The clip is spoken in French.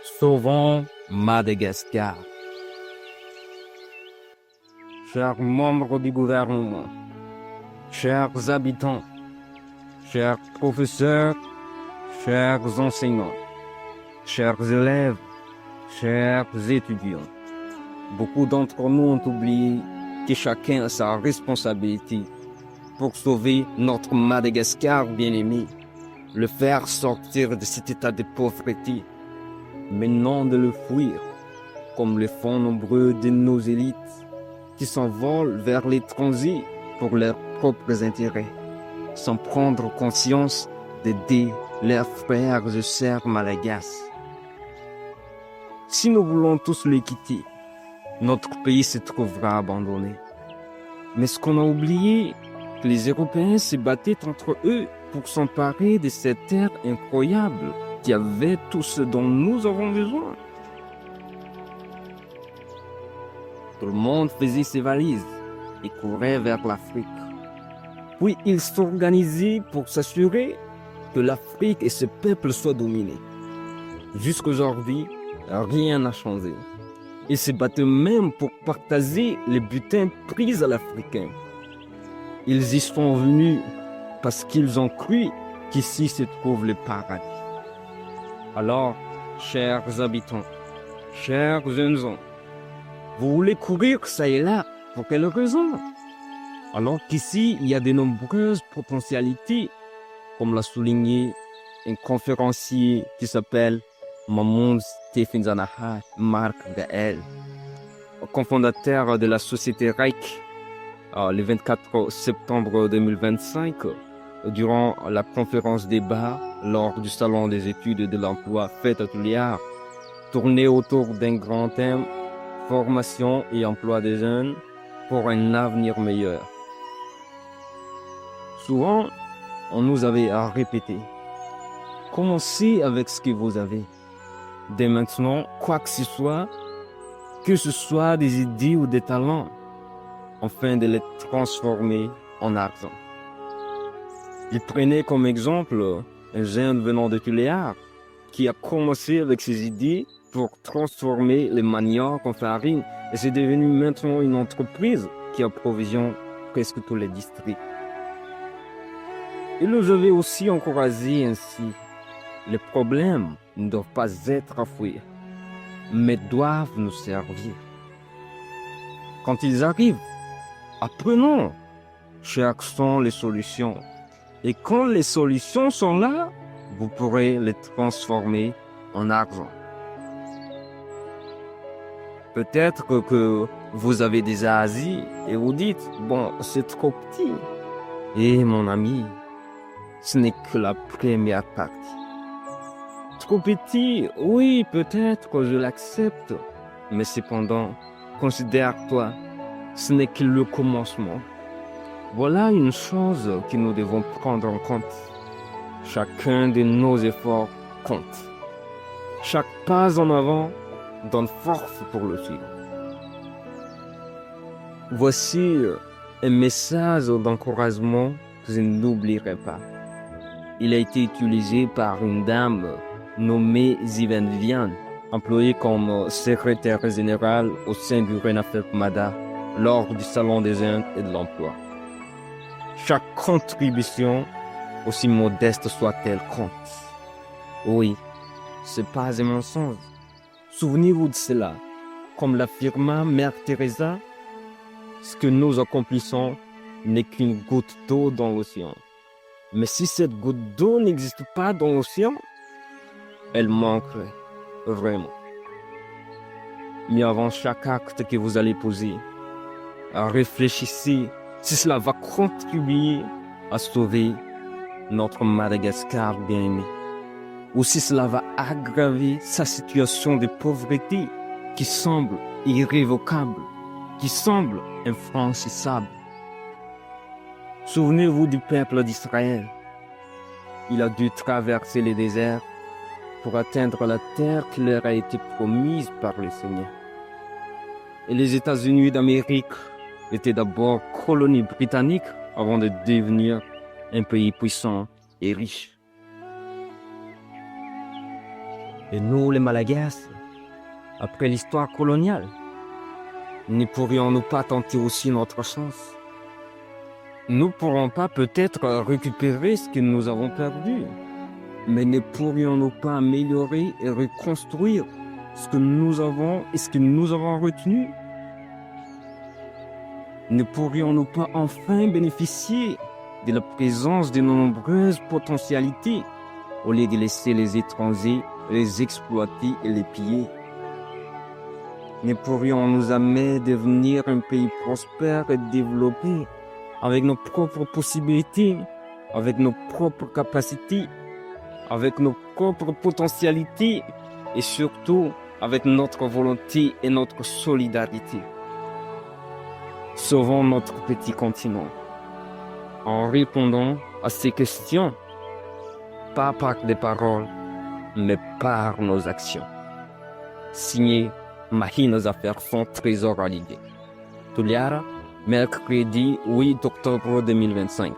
Sauvons Madagascar. Chers membres du gouvernement, chers habitants, chers professeurs, chers enseignants, chers élèves, chers étudiants, beaucoup d'entre nous ont oublié que chacun a sa responsabilité pour sauver notre Madagascar bien-aimé, le faire sortir de cet état de pauvreté, mais non de le fuir, comme le font nombreux de nos élites qui s'envolent vers l'étranger pour leurs propres intérêts, sans prendre conscience d'aider leurs frères et sœurs malagasy. Si nous voulons tous les quitter, notre pays se trouvera abandonné. Mais ce qu'on a oublié, que les Européens se battaient entre eux pour s'emparer de cette terre incroyable qui avait tout ce dont nous avons besoin. Tout le monde faisait ses valises et courait vers l'Afrique. Puis ils s'organisaient pour s'assurer que l'Afrique et ce peuple soient dominés. Jusqu'aujourd'hui, rien n'a changé. Ils se battaient même pour partager les butins pris à l'Africain. Ils y sont venus parce qu'ils ont cru qu'ici se trouve le paradis. Alors, chers habitants, chers jeunes gens, vous voulez courir ça et là, pour quelle raison? Alors qu'ici, il y a de nombreuses potentialités, comme l'a souligné un conférencier qui s'appelle Mamoun Stephen-Zanaha Marc Gaël, cofondateur de la société Reich, le 24 septembre 2025, durant la conférence débat lors du salon des études de l'emploi fait à Touliard, tournée autour d'un grand thème: formation et emploi des jeunes pour un avenir meilleur. Souvent, on nous avait à répéter: commencez avec ce que vous avez. Dès maintenant, quoi que ce soit des idées ou des talents, afin de les transformer en argent. Il prenait comme exemple un jeune venant de Tuléar qui a commencé avec ses idées pour transformer les maniocs en farine, et c'est devenu maintenant une entreprise qui approvisionne presque tous les districts. Il nous avait aussi encouragé ainsi: les problèmes ne doivent pas être à fuir, mais doivent nous servir. Quand ils arrivent, apprenons, cherchons les solutions. Et quand les solutions sont là, vous pourrez les transformer en argent. Peut-être que vous avez déjà agi et vous dites: bon, c'est trop petit. Et mon ami, ce n'est que la première partie. Trop petit, oui, peut-être que je l'accepte, mais cependant, considère-toi, ce n'est que le commencement. Voilà une chose que nous devons prendre en compte. Chacun de nos efforts compte. Chaque pas en avant donne force pour le suivre. Voici un message d'encouragement que je n'oublierai pas. Il a été utilisé par une dame nommée Ziven Viviane, employée comme secrétaire générale au sein du RENAFEP MADA lors du Salon des Jeunes et de l'Emploi. Chaque contribution, aussi modeste soit-elle, compte. Oui, c'est pas un mensonge. Souvenez-vous de cela. Comme l'affirma Mère Teresa, ce que nous accomplissons n'est qu'une goutte d'eau dans l'océan. Mais si cette goutte d'eau n'existe pas dans l'océan, elle manquerait vraiment. Mais avant chaque acte que vous allez poser, réfléchissez si cela va contribuer à sauver notre Madagascar bien-aimé, ou si cela va aggraver sa situation de pauvreté qui semble irrévocable, qui semble infranchissable. Souvenez-vous du peuple d'Israël. Il a dû traverser les déserts pour atteindre la terre qui leur a été promise par le Seigneur. Et les États-Unis d'Amérique étaient d'abord colonie britannique avant de devenir un pays puissant et riche. Et nous, les Malagasy, après l'histoire coloniale, ne pourrions-nous pas tenter aussi notre chance? Nous ne pourrons pas peut-être récupérer ce que nous avons perdu, mais ne pourrions-nous pas améliorer et reconstruire ce que nous avons et ce que nous avons retenu? Ne pourrions-nous pas enfin bénéficier de la présence de nombreuses potentialités au lieu de laisser les étrangers les exploiter et les piller? Ne pourrions-nous jamais devenir un pays prospère et développé avec nos propres possibilités, avec nos propres capacités, avec nos propres potentialités et surtout avec notre volonté et notre solidarité? Sauvons notre petit continent en répondant à ces questions, pas par des paroles, mais par nos actions. Signé Mahi, nos affaires sont trésor à l'idée. Tuliara, mercredi 8 octobre 2025.